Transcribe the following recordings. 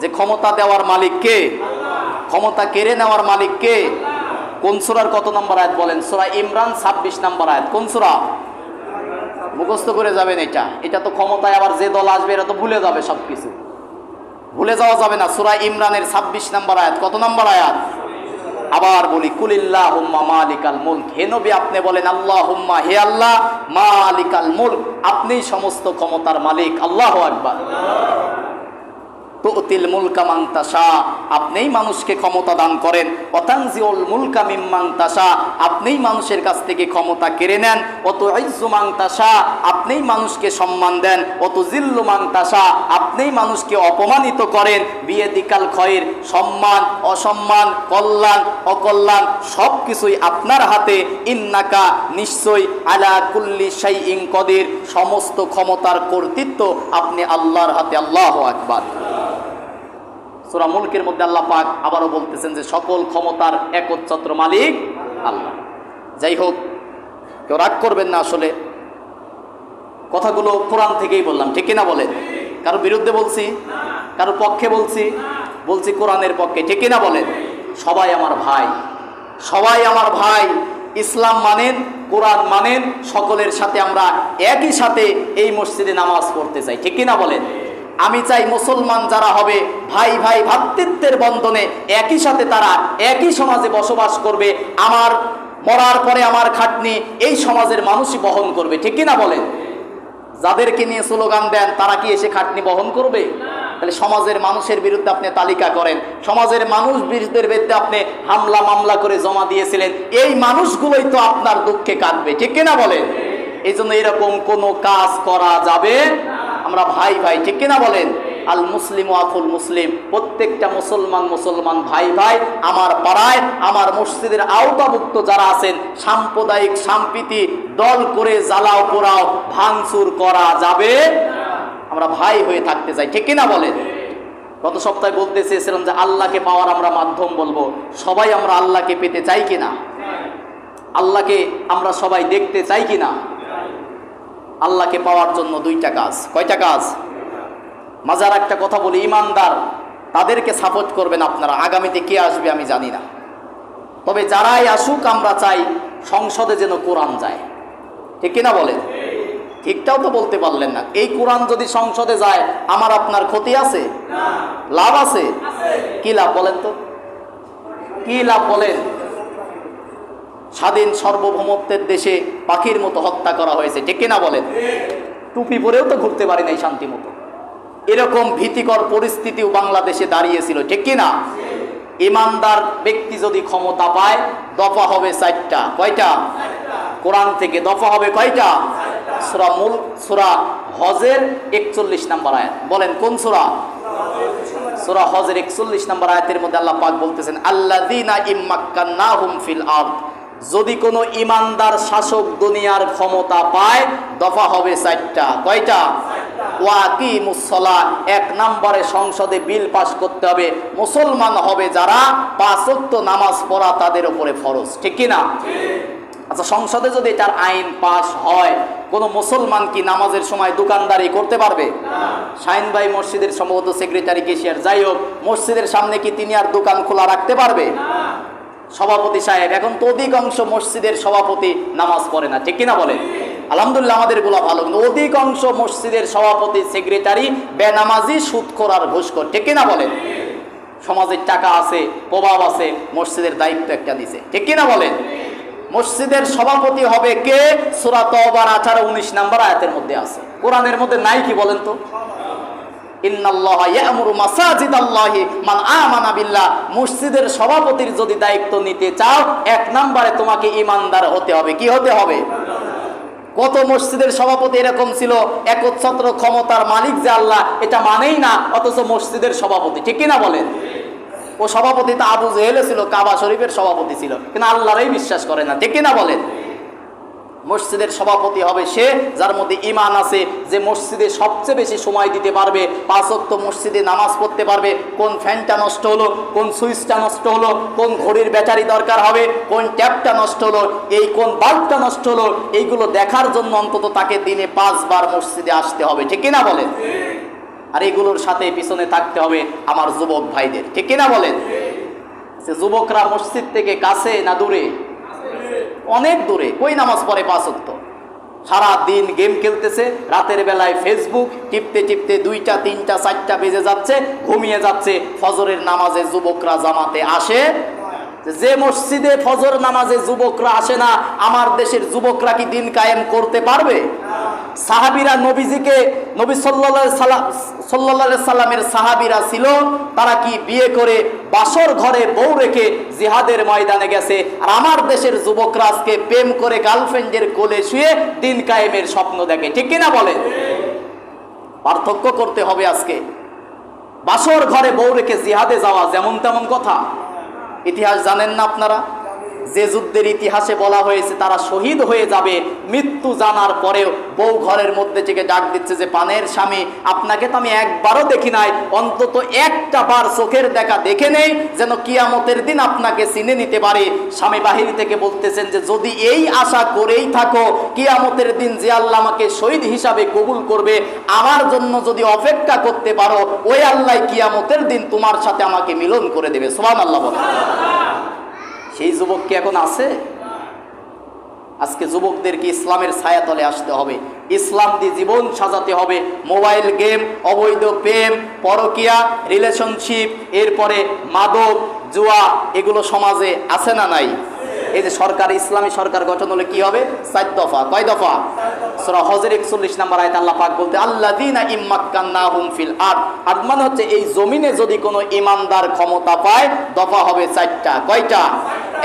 যে ক্ষমতা দেওয়ার মালিক কে? ক্ষমতা কেড়ে নেওয়ার মালিক কে? কোন সূরার কত নম্বর আয়াত বলেন? সূরা ইমরান 26 নম্বর আয়াত। কোন সূরা? মুখস্থ করে যাবেন। এটা তো ক্ষমতায় আবার যে দল আসবে এরা তো ভুলে যাবে, সবকিছু ভুলে যাওয়া যাবে না। সূরা ইমরানের 26 নম্বর আয়াত। কত নম্বর আয়াত? আবার বলি, কুলিল্লাহুম্মা মালিকাল মুলক। হে নবী, আপনি বলেন আল্লাহুম্মা, হে আল্লাহ, মালিকাল মুলক, আপনিই সমস্ত ক্ষমতার মালিক। আল্লাহু আকবার। তুতিল মুলকা মান তাশা, আপনিই মানুষকে ক্ষমতা দান করেন। ওয়াতানজিউল মুলকা মিম্মান তাশা, আপনিই মানুষের কাছ থেকে ক্ষমতা কেড়ে নেন। ওয়াতুইজ্জু মান তাশা, আপনিই মানুষকে সম্মান দেন। ওয়াতুজিল্লু মান তাশা, আপনিই মানুষকে অপমানিত করেন। বিয়াদিকাল খয়র, সম্মান অসম্মান, কল্যাণ অকল্যাণ সব কিছুই আপনার হাতে। ইন্নাকা, নিশ্চয়ই, আলা কুল্লি শাইইন কদির, সমস্ত ক্ষমতার কর্তৃত্ব আপনি আল্লাহর হাতে। আল্লাহু আকবার। সূরা মুলকের মধ্যে আল্লাহ পাক আবারও বলতেছেন যে সকল ক্ষমতার একচ্ছত্র মালিক আল্লাহ। যাই হোক, কেউ রাগ করবেন না, আসলে কথাগুলো কোরআন থেকেই বললাম, ঠিক কিনা বলেন? কারো বিরুদ্ধে বলছি? কারো পক্ষে বলছি? বলছি কোরআনের পক্ষে, ঠিক কিনা বলেন? সবাই আমার ভাই, সবাই আমার ভাই। ইসলাম মানেন, কোরআন মানেন, সকলের সাথে আমরা একই সাথে এই মসজিদে নামাজ পড়তে চাই, ঠিক কিনা বলেন? আমি চাই মুসলমান যারা হবে, ভাই ভাই ভ্রাতৃত্বের বন্ধনে একই সাথে তারা একই সমাজে বসবাস করবে। আমার মরার পরে আমার খাটনি এই সমাজের মানুষই বহন করবে, ঠিক কিনা বলেন? যাদেরকে নিয়ে স্লোগান দেন তারা কি এসে খাটনি বহন করবে? তাহলে সমাজের মানুষের বিরুদ্ধে আপনি তালিকা করেন, সমাজের মানুষ বিরুদ্ধের বিরুদ্ধে আপনি হামলা মামলা করে জমা দিয়েছিলেন, এই মানুষগুলোই তো আপনার দুঃখে কাঁদবে, ঠিক কিনা বলেন? এই জন্য এরকম কোনো কাজ করা যাবে। আমরা ভাই ভাই, ঠিক কিনা বলেন? আল মুসলিম আখুল মুসলিম, প্রত্যেকটা মুসলমান মুসলমান ভাই ভাই। আমার পাড়ায়, আমার মসজিদের আওতাভুক্ত যারা আছেন, সাম্প্রদায়িক সম্প্রীতি দল করে জ্বালাও পোড়াও ভাঙচুর করা যাবে। আমরা ভাই হয়ে থাকতে চাই, ঠিক কিনা বলেন? গত সপ্তাহে বলতে চেয়েছিলাম যে আল্লাহকে পাওয়ার আমরা মাধ্যম বলবো। সবাই আমরা আল্লাহকে পেতে চাই কিনা? আল্লাহকে আমরা সবাই দেখতে চাই কিনা? আল্লাহকে পাওয়ার জন্য দুইটা কাজ। কয়টা কাজ? মাজার একটা কথা বলি, ইমানদার তাদেরকে সাপোর্ট করবেন আপনারা। আগামীতে কে আসবে আমি জানি না, তবে যারাই আসুক আমরা চাই সংসদে যেন কোরআন যায়, ঠিক কিনা বলেন? ঠিকটাও তো বলতে পারলেন না। এই কোরআন যদি সংসদে যায় আমার আপনার ক্ষতি আছে? লাভ আছে? কি লাভ বলেন তো? কি লাভ বলেন? স্বাধীন সার্বভৌমত্বের দেশে পাখির মতো হত্যা করা হয়েছে, ঠিক কিনা বলেন? টুপি পরেও তো ঘুরতে পারি নাই শান্তি মতো। এরকম ভীতিকর পরিস্থিতিও বাংলাদেশে দাঁড়িয়েছিল, ঠিক কিনা? ইমানদার ব্যক্তি যদি ক্ষমতা পায়, দফা হবে 4টা। কয়টা? কোরআন থেকে দফা হবে কয়টা? সূরা হজের 41 নম্বর আয়াত। বলেন কোন সূরা? সূরা হজের 41 নম্বর আয়াতের মধ্যে আল্লাহ পাক বলতেছেন, আল্লাযীনা ইম্মাক্কান্নাহুম ফিল আরদ, যদি কোনো ইমানদার শাসক দুনিয়ার ক্ষমতা পায়, দফা হবে 4টা। কয়টা? ওয়াকিমুস সালাহ, 1 নম্বরে সংসদে বিল পাস করতে হবে, মুসলমান হবে যারা 5 ওয়াক্ত নামাজ পড়া তাদের উপরে ফরজ, ঠিক কিনা? আচ্ছা, সংসদে যদি এটার আইন পাস হয়, কোনো মুসলমান কি নামাজের সময় দোকানদারি করতে পারবে? শাহিন ভাই মসজিদের সম্ভবত সেক্রেটারি কেশিয়ার, যাই হোক, মসজিদের সামনে কি তিনি আর দোকান খোলা রাখতে পারবে? সভাপতি সাহেব, এখন তো অধিকাংশ মসজিদের সভাপতি নামাজ পড়ে না, ঠিক কিনা বলেন? আলহামদুলিল্লাহ আমাদের গুলা ভালো, কিন্তু অধিকাংশ মসজিদের সভাপতি সেক্রেটারি বেনামাজি, সুদখোর আর ঘুষখোর, ঠিক কিনা বলেন? সমাজের টাকা আছে, প্রভাব আছে, মসজিদের দায়িত্ব একটা দিছে, ঠিক কিনা বলেন? মসজিদের সভাপতি হবে কে? সূরা তাওবার 18-19 নম্বর আয়াতের মধ্যে আছে। কোরআনের মধ্যে নাই কি বলেন তো? ইন্নাল্লাহা ইয়া'মুরু মাসাজিদাল্লাহি মান আমানা বিল্লাহ। মসজিদের সভাপতির যদি দায়িত্ব নিতে চাও, 1 নম্বরে তোমাকে ইমানদার হতে হবে। কি হতে হবে? কত মসজিদের সভাপতি এরকম ছিল, একচ্ছত্র ক্ষমতার মালিক যে আল্লাহ এটা মানেই না, অথচ মসজিদের সভাপতি, ঠিক কিনা বলেন? ও সভাপতি তো আবু জেহেল ছিল, কাবা শরীফের সভাপতি ছিল, কিন্তু আল্লাহরই বিশ্বাস করে না, ঠিক কিনা বলেন? মসজিদের সভাপতি হবে সে যার মধ্যে ঈমান আছে, যে মসজিদে সবচেয়ে বেশি সময় দিতে পারবে, 5 ওয়াক্ত মসজিদে নামাজ পড়তে পারবে, কোন ফ্যানটা নষ্ট হলো, কোন সুইচটা নষ্ট হলো, কোন ঘড়ির ব্যাটারি দরকার হবে, কোন ট্যাপটা নষ্ট হলো, এই কোন বাল্বটা নষ্ট হলো, এইগুলো দেখার জন্য অন্তত তাকে দিনে 5 বার মসজিদে আসতে হবে, ঠিক কিনা বলেন? আর এগুলোর সাথে পিছনে থাকতে হবে আমার যুবক ভাইদের, ঠিক কিনা বলেন? যুবকরা মসজিদ থেকে কাছে না দূরে? অনেক দূরে। কই নামাজ পড়ে 5 ওয়াক্ত? সারা দিন গেম খেলতেছে, রাতের বেলায় ফেসবুক টিপতে টিপতে 2টা 3টা 4টা বেজে যাচ্ছে, ঘুমিয়ে যাচ্ছে। ফজরের নামাজে যুবকরা জামাতে আসে। যে মসজিদে ফজর নামাজে যুবকরা আসে না, আমার দেশের যুবকরা কি দিন কায়েম করতে পারবে? সাহাবীরা নবীজিকে, নবী সাল্লাল্লাহু আলাইহি সাল্লামের সাহাবীরা ছিল, তারা কি বিয়ে করে বাসর ঘরে বউ রেখে জিহাদের ময়দানে গেছে। আর আমার দেশের যুবকরা আজকে প্রেম করে গার্লফ্রেন্ডের কোলে শুয়ে দিন কায়েমের স্বপ্ন দেখে, ঠিক কিনা বলেন? পার্থক্য করতে হবে আজকে। বাসর ঘরে বউ রেখে জিহাদে যাওয়া যেমন তেমন কথা। ইতিহাস জানেন না আপনারা? যে যুদ্ধের ইতিহাসে বলা হয়েছে তারা শহীদ হয়ে যাবে, মৃত্যু জানার পরেও বউ ঘরের মধ্যে থেকে ডাক দিচ্ছে যে পানের স্বামী, আপনাকে তো আমি একবারও দেখি নাই, অন্তত একটা বার চোখের দেখা দেখে নেই, যেন কিয়ামতের দিন আপনাকে চিনে নিতে পারে। স্বামী বাহিনী থেকে বলতেছেন যে যদি এই আশা করেই থাকো কিয়ামতের দিন যে আল্লাহ আমাকে শহীদ হিসাবে কবুল করবে, আমার জন্য যদি অপেক্ষা করতে পারো, ওই আল্লাহ কিয়ামতের দিন তোমার সাথে আমাকে মিলন করে দেবে। সুবহানাল্লাহ বলে। সেই যুবক কি এখন আছে? আজকে যুবকদেরকে ইসলামের ছায়াতলে আসতে হবে, ইসলাম দিয়ে জীবন সাজাতে হবে। মোবাইল গেম, অবৈধ প্রেম, পরকিয়া, রিলেশনশিপ, এরপরে মাদক, জুয়া, এগুলো সমাজে আছে না নাই? এই যে সরকার, ইসলামী সরকার গঠন হলে কি হবে? 4 দফা। কয় দফা? সূরা হজর 41 নম্বর আয়াতে আল্লাহ পাক বলতে আল্লাযীনা ইম্মাক্কান্নাহুম ফিল আরদ, আরদ মানে হচ্ছে এই জমিনে যদি কোনো ঈমানদার ক্ষমতা পায়, দফা হবে 4টা। কয়টা?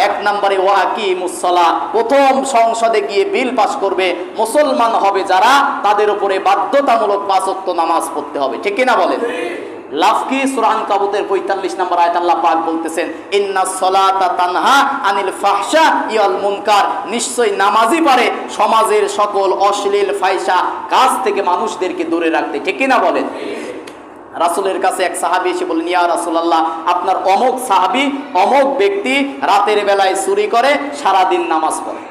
1 নম্বরে ওয়াকিমুস সালাহ, প্রথম সংসদে গিয়ে বিল পাস করবে, মুসলমান হবে যারা তাদের উপরে বাধ্যতামূলক 5 ওয়াক্ত নামাজ পড়তে হবে, ঠিক কিনা বলেন? লাফকি সূরা আনকাবুতের 45 নম্বর আয়াত আল্লাহ পাক বলতেছেন ইন্নাস সালাতা তানহা আনিল ফাহশা ওয়াল মুনকার, নিশ্চয়ই নামাজই পারে সমাজের সকল অশ্লীল ফাহিশা কাজ থেকে মানুষদেরকে দূরে রাখতে, ঠিক কিনা বলেন? রাসূলের কাছে এক সাহাবী এসে বললেন, ইয়া রাসূলুল্লাহ, আপনার অমুক সাহাবী, অমুক ব্যক্তি রাতের বেলায় চুরি করে, সারা দিন নামাজ পড়ে,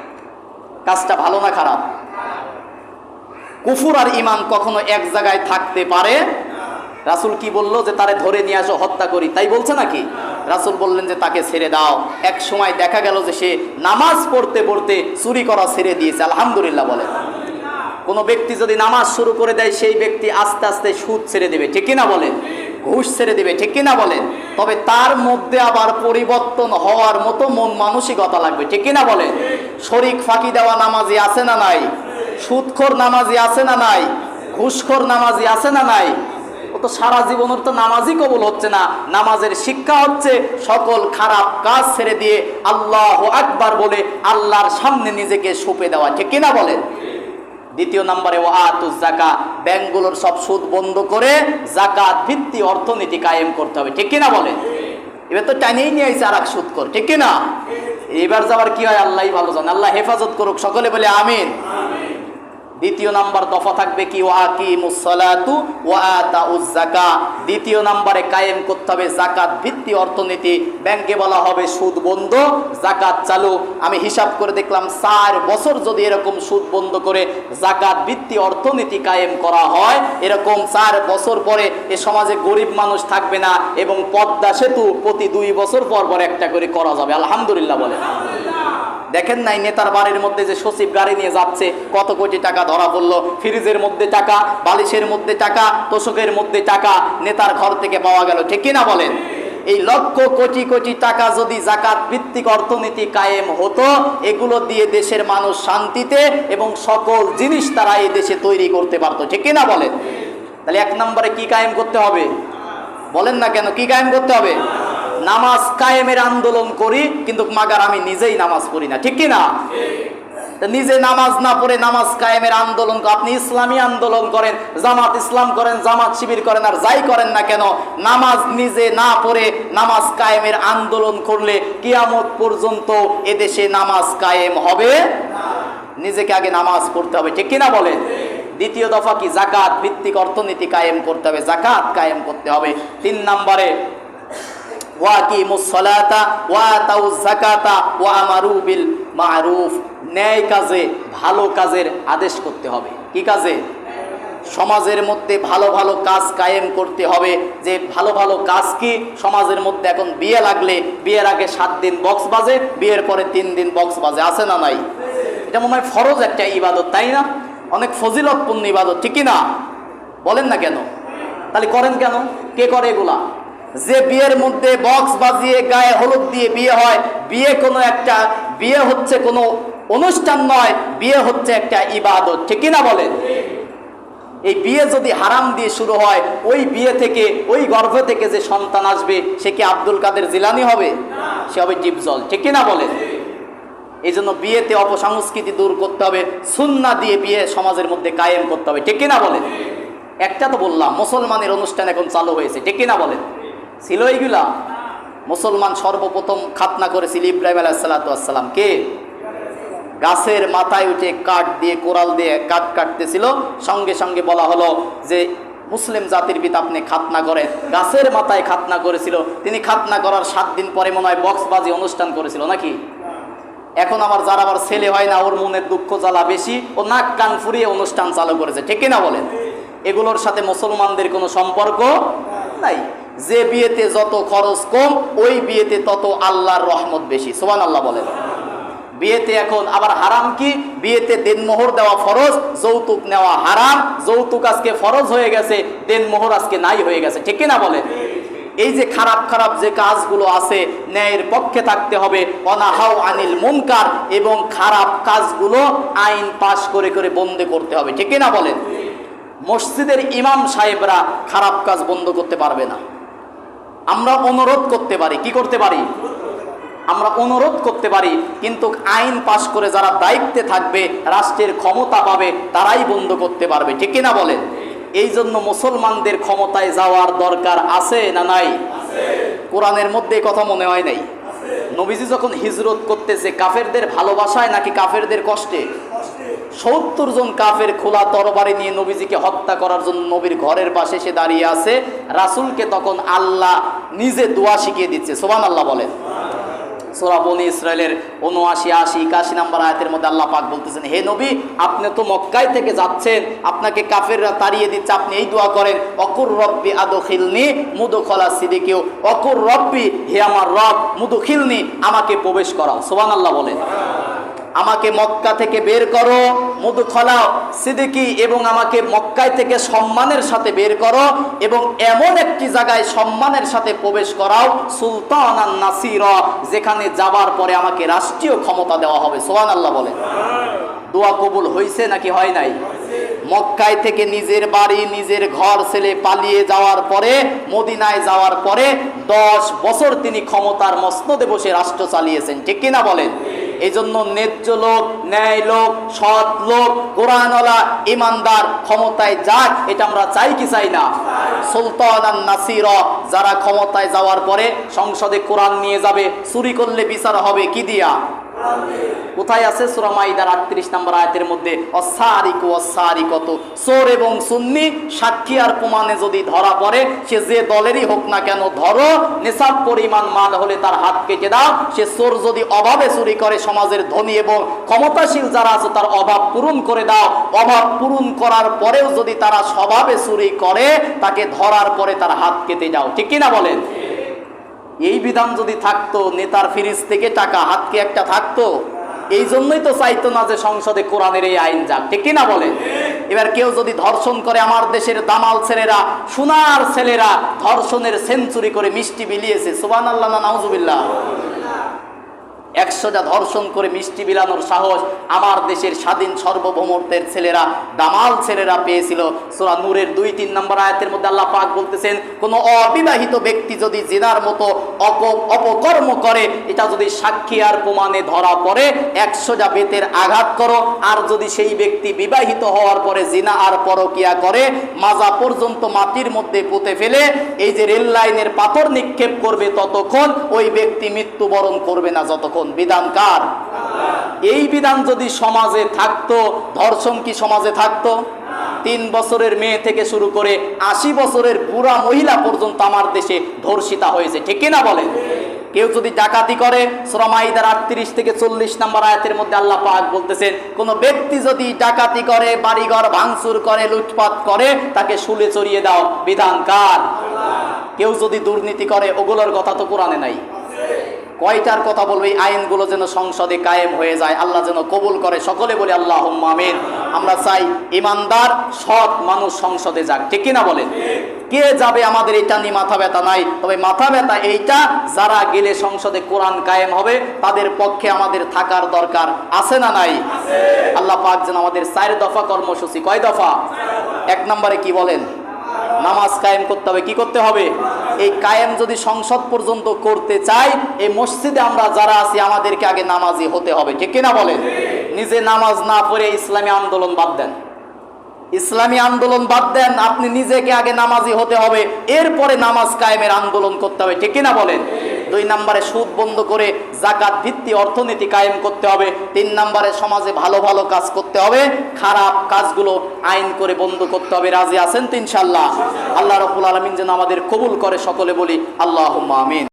কাজটা ভালো না খারাপ? কুফর আর ঈমান কখনো এক জায়গায় থাকতে পারে? রাসূল কি বললো? যে তারে ধরে নিয়ে আসো, হত্যা করি, তাই বলছে নাকি? রাসূল বললেন যে তাকে ছেড়ে দাও। এক সময় দেখা গেল যে সে নামাজ পড়তে পড়তে চুরি করা ছেড়ে দিয়েছে। আলহামদুলিল্লাহ বলেন। কোনো ব্যক্তি যদি নামাজ শুরু করে দেয়, সেই ব্যক্তি আস্তে আস্তে সুদ ছেড়ে দেবে, ঠিক কিনা বলেন? ঘুষ ছেড়ে দেবে, ঠিক কিনা বলেন? তবে তার মধ্যে আবার পরিবর্তন হওয়ার মতো মন মানসিকতা লাগবে, ঠিক কিনা বলেন? শরিক ফাঁকি দেওয়া নামাজি আছে না নাই? সুদখোর নামাজি আছে না নাই? ঘুষখোর নামাজি আছে না নাই? ও তো সারা জীবনের তো নামাজই কবুল হচ্ছে না। নামাজের শিক্ষা হচ্ছে সকল খারাপ কাজ ছেড়ে দিয়ে আল্লাহু আকবার বলে আল্লাহর সামনে নিজেকে সঁপে দেওয়া, ঠিক কিনা বলেন? দ্বিতীয় নম্বরে ওয়াতুজ যাকাত, ব্যাংকগুলোর সব সুদ বন্ধ করে যাকাত ভিত্তিক অর্থনীতি কায়েম করতে হবে, ঠিক কিনা বলেন? এবার তো টানিয়ে নিয়ে আইছে আর এক সুদখোর, ঠিক কিনা? এবার যাবার কি হয় আল্লাহই ভালো জানে। আল্লাহ হেফাজত করুক, সকলে বলে আমিন। দ্বিতীয় নাম্বার দফা থাকবে কি? ওয়াকিমুস সালাতু ওয়া আতাউজ যাকাত। দ্বিতীয় নম্বরে কায়েম করতে হবে যাকাত ভিত্তিক অর্থনীতি। ব্যাংকে বলা হবে সুদ বন্ধ, যাকাত চালু। আমি হিসাব করে দেখলাম 4 বছর যদি এরকম সুদ বন্ধ করে যাকাত ভিত্তিক অর্থনীতি কায়েম করা হয়, এরকম 4 বছর পরে এ সমাজে গরিব মানুষ থাকবে না, এবং পদ্মা সেতু প্রতি 2 বছর পর পর একটা করে করা যাবে। আলহামদুলিল্লাহ বলে। দেখেন নাই নেতার বাড়ির মধ্যে যে সচিব গাড়ি নিয়ে যাচ্ছে, কত কোটি টাকা ধরা পড়লো। ফ্রিজের মধ্যে টাকা, বালিশের মধ্যে টাকা, তোষকের মধ্যে টাকা নেতার ঘর থেকে পাওয়া গেল, ঠিক কিনা বলেন? এই লক্ষ কোটি কোটি টাকা যদি যাকাত ভিত্তিক অর্থনীতি কায়েম হতো, এগুলো দিয়ে দেশের মানুষ শান্তিতে এবং সকল জিনিস তারা এই দেশে তৈরি করতে পারতো, ঠিক কিনা বলেন? তাহলে 1 নম্বরে কি কায়েম করতে হবে? বলেন না কেন, কি কায়েম করতে হবে? নামাজ কায়েমের আন্দোলন করি, কিন্তু মাগার আমি নিজেই নামাজ পড়ি না, ঠিক কিনা? নিজে নামাজ না পড়ে নামাজ কায়েমের আন্দোলন, আপনি ইসলামী আন্দোলন করেন, জামাত ইসলাম করেন, জামাত শিবির করেন, আর যাই করেন না কেন, নামাজ নিজে না পড়ে নামাজ কায়েমের আন্দোলন করলে কিয়ামত পর্যন্ত এদেশে নামাজ কায়েম হবে না। নিজেকে আগে নামাজ পড়তে হবে, ঠিক কিনা বলেন? দ্বিতীয় দফা কি? যাকাত ভিত্তিক অর্থনীতি কায়েম করতে হবে, যাকাত কায়েম করতে হবে। 3 নম্বরে ওয়াকিমুস সালাতা ওয়া আতাউজ যাকাতা ওয়া আমারু বিল মারুফ, ন্যায় কাজে, ভালো কাজের আদেশ করতে হবে। কি কাজে? সমাজের মধ্যে ভালো ভালো কাজ কায়েম করতে হবে। যে ভালো ভালো কাজ কি? সমাজের মধ্যে এখন বিয়ে লাগলে বিয়ের আগে 7 দিন বক্স বাজে, বিয়ের পরে 3 দিন বক্স বাজে, আছে না নাই? এটা মনে হয় ফরজ একটা ইবাদত, তাই না? অনেক ফজিলতপূর্ণ ইবাদত, ঠিক না? বলেন না কেন? তাহলে করেন কেন? কে করে এগুলা? যে বিয়ের মধ্যে বক্স বাজিয়ে গায়ে হলুদ দিয়ে বিয়ে হয়, বিয়ে হচ্ছে কোনো অনুষ্ঠান নয়, বিয়ে হচ্ছে একটা ইবাদত, ঠিক না বলেন? এই বিয়ে যদি হারাম দিয়ে শুরু হয়, ওই বিয়ে থেকে, ওই গর্ভ থেকে যে সন্তান আসবে সে কি আব্দুল কাদের জিলানী হবে? সে হবে ডিপজল, ঠিক না বলেন? এই জন্য বিয়েতে অপসংস্কৃতি দূর করতে হবে, সুন্নাহ দিয়ে বিয়ে সমাজের মধ্যে কায়েম করতে হবে, ঠিক না বলেন? একটা তো বললাম, মুসলমানের অনুষ্ঠান এখন চালু হয়েছে, ঠিক না বলেন? ছিল এইগুলা? মুসলমান সর্বপ্রথম খাতনা করেছিল ইব্রাহিম আলাইহিস সালাতু ওয়াস সালাম। কে? গাছের মাথায় উঠে কাঠ দিয়ে, কোরাল দিয়ে কাঠ কাটতেছিল, সঙ্গে সঙ্গে বলা হলো যে মুসলিম জাতির পিতা আপনি খাতনা করেন। গাছের মাথায় খাতনা করেছিল। তিনি খাতনা করার 7 দিন পরে মনে হয় বক্সবাজি অনুষ্ঠান করেছিল নাকি? এখন যার আবার ছেলে হয় না, ওর মনের দুঃখ জ্বালা বেশি, ও নাক কান ফুরিয়ে অনুষ্ঠান চালু করেছে, ঠিক না বলেন? এগুলোর সাথে মুসলমানদের কোনো সম্পর্ক নাই। যে বিয়েতে যত খরচ কম, ওই বিয়েতে তত আল্লাহর রহমত বেশি, সুবহানাল্লাহ বলেন। বিয়েতে এখন আবার হারাম কি? বিয়েতে দেনমোহর দেওয়া ফরজ, যৌতুক নেওয়া হারাম। যৌতুক আজকে ফরজ হয়ে গেছে, দেনমোহর আজকে নাই হয়ে গেছে, ঠিক না বলেন? এই যে খারাপ খারাপ যে কাজগুলো আছে, ন্যায়ের পক্ষে থাকতে হবে, অনাহাও আনিল মুনকার, এবং খারাপ কাজগুলো আইন পাশ করে করে বন্ধ করতে হবে, ঠিক না বলেন? মসজিদের ইমাম সাহেবরা খারাপ কাজ বন্ধ করতে পারবে না। আমরা অনুরোধ করতে পারি, কি করতে পারি? আমরা অনুরোধ করতে পারি, কিন্তু আইন পাশ করে যারা দায়িত্বে থাকবে, রাষ্ট্রের ক্ষমতা পাবে, তারাই বন্ধ করতে পারবে, ঠিক না বলেন? এই জন্য মুসলমানদের ক্ষমতায় যাওয়ার দরকার আছে না নাই? কোরআনের মধ্যে কথা মনে হয় নাই? নবীজি যখন হিজরত করতেছে, কাফেরদের ভালোবাসায় নাকি কাফেরদের কষ্টে? 70 জন কাফের খোলা তরবারি নিয়ে নবীজিকে হত্যা করার জন্য নবীর ঘরের পাশে সে দাঁড়িয়ে আছে। রাসূলকে তখন আল্লাহ নিজে দোয়া শিখিয়ে দিচ্ছে, সুবহানাল্লাহ বলেন। সূরা বনী ইসরাইলের 79, 80, 81 নম্বর আয়াতের মধ্যে আল্লাহ পাক বলতেছেন, হে নবী, আপনি তো মক্কায় থেকে যাচ্ছেন, আপনাকে কাফেররা তাড়িয়ে দিচ্ছে, আপনি এই দোয়া করেন, অকুর রব্বি আদখিলনি মুদখালা সিদিকিও, অকুর রব্বি, হে আমার রব, মুদখিলনি, আমাকে প্রবেশ করাও, সুবহানাল্লাহ বলেন। আমাকে মক্কা থেকে বের করো, মুদখালা সিদিকি, এবং আমাকে মক্কায় থেকে সম্মানের সাথে বের করো, এবং এমন একটি জায়গায় সম্মানের সাথে প্রবেশ করাও, সুলতানান নাসিরা, যেখানে যাবার পরে আমাকে রাষ্ট্রীয় ক্ষমতা দেওয়া হবে, সুবহানাল্লাহ বলেন। দোয়া কবুল হয়েছে নাকি হয় নাই? মক্কায় থেকে নিজের বাড়ি, নিজের ঘর ছেলে পালিয়ে যাওয়ার পরে, মদিনায় যাওয়ার পরে 10 বছর তিনি ক্ষমতার মসনদে বসে রাষ্ট্র চালিয়েছেন, ঠিক কিনা বলেন? এই জন্য ন্যায্য লোক, ন্যায় লোক, সৎ লোক, কোরআনওয়ালা, ইমানদার ক্ষমতায় যাক, এটা আমরা চাই কি চাই না? সুলতানান নাসিরা, যারা ক্ষমতায় যাওয়ার পরে সংসদে কোরআন নিয়ে যাবে, চুরি করলে বিচার হবে কি দিয়া? কোথায় আছে? সূরা মাইদার 38 নম্বর আয়াতের মধ্যে, অসারিকু অসারিকতু, চোর এবং সুন্নি সাক্ষী আর প্রমাণে যদি ধরা পড়ে, সে যে দলেরই হোক না কেন, ধরো, নিসাব পরিমাণ মাল হলে তার হাত কেটে দাও। সে চোর যদি অভাবে চুরি করে, সমাজের ধনী এবং ক্ষমতাশীল যারা আছে তার অভাব পূরণ করে দাও। অভাব পূরণ করার পরেও যদি তারা স্বভাবে চুরি করে, তাকে ধরার পরে তার হাত কেটে যাও, ঠিক কিনা বলেন? এই বিধান যদি থাকতো, নেতার ফ্রিজ থেকে টাকা হাতকে একটা থাকতো। এই জন্যই তো চাইতো না যে সংসদে কোরআনের এই আইন যাক, ঠিক কিনা বলেন? এবার কেউ যদি ধর্ষণ করে, আমার দেশের দামাল ছেলেরা, সোনার ছেলেরা ধর্ষণের সেঞ্চুরি করে মিষ্টি বিলিয়েছে, সুবহানাল্লাহ না নাউজুবিল্লাহ? 100টা ধর্ষণ করে মিষ্টি বিলানোর সাহস আমার দেশের স্বাধীন সার্বভৌমত্বের ছেলেরা, দামাল ছেলেরা পেয়েছিল। সূরা নূরের 2-3 নম্বর আয়াতের মধ্যে আল্লাহ পাক বলতেছেন, কোন অবিবাহিত ব্যক্তি যদি জিনার মতো অপকর্ম করে, এটা যদি সাক্ষী আর প্রমাণে ধরা পড়ে, 100টা বেতের আঘাত করো। আর যদি সেই ব্যক্তি বিবাহিত হওয়ার পরে জিনা আর পরকিয়া করে, মাজা পর্যন্ত মাটির মধ্যে পুঁতে ফেলে এই যে রেল লাইনের পাথর নিক্ষেপ করবে, ততক্ষণ ওই ব্যক্তি মৃত্যুবরণ করবে না যতক্ষণ। বিধান কার? এই বিধান যদি সমাজে থাকতো, ধর্ষণ কি সমাজে থাকতো? 3 বছরের মেয়ে থেকে শুরু করে 80 বছরের বুড়া মহিলা পর্যন্ত আমার দেশে ধর্ষিতা হয়েছে, ঠিক কিনা বলেন? কেউ যদি ডাকাতি করে, সূরা মাইদার 38 থেকে 40 নম্বর আয়াতের মধ্যে আল্লাহ পাক বলতেছেন, কোন ব্যক্তি যদি ডাকাতি করে, বাড়িঘর ভাঙচুর করে, লুটপাট করে, তাকে শুলে চড়িয়ে দাও। বিধান কার? কেউ যদি দুর্নীতি করে, ওগুলোর কথা তো কোরআনে নাই। কয়টার কথা বলবো? এই আইনগুলো যেন সংসদে কায়েম হয়ে যায়, আল্লাহ যেন কবুল করে। সকলে বলি আল্লাহুম্মা আমিন। আমরা চাই ইমানদার সৎ মানুষ সংসদে যাক, ঠিক কিনা বলেন? কে যাবে আমাদের এটা নিয়ে মাথা ব্যথা নাই, তবে মাথা ব্যথা এইটা, যারা গেলে সংসদে কোরআন কায়েম হবে তাদের পক্ষে আমাদের থাকার দরকার আছে না নাই? আল্লাহ পাক যেন আমাদের 4 দফা কর্মসূচি, কয় দফা? 1 নম্বরে কি বলেন? নামাজ কায়েম করতে হবে। কি করতে হবে? এই কায়েম যদি সংসদ পর্যন্ত করতে চাই, এই মসজিদে আমরা যারা আছি আমাদেরকে আগে নামাজি হতে হবে, ঠিক কিনা বলেন? নিজে নামাজ না পড়ে ইসলামী আন্দোলন বাদ দেন, ইসলামী আন্দোলন বাদ দেন। আপনি নিজেকে আগে নামাজি হতে হবে, এরপরে নামাজ কায়েমের আন্দোলন করতে হবে, ঠিক কিনা বলেন? 2 নম্বরে সুদ বন্ধ করে যাকাত ভিত্তিক অর্থনীতি কায়েম করতে হবে। 3 নম্বরে সমাজে ভালো ভালো কাজ করতে হবে, খারাপ কাজগুলো আইন করে বন্ধ করতে হবে। রাজি আছেন তো ইনশাআল্লাহ? আল্লাহ রাব্বুল আলামিন যেন আমাদের কবুল করে। সকলে বলি আল্লাহুম্মা আমিন।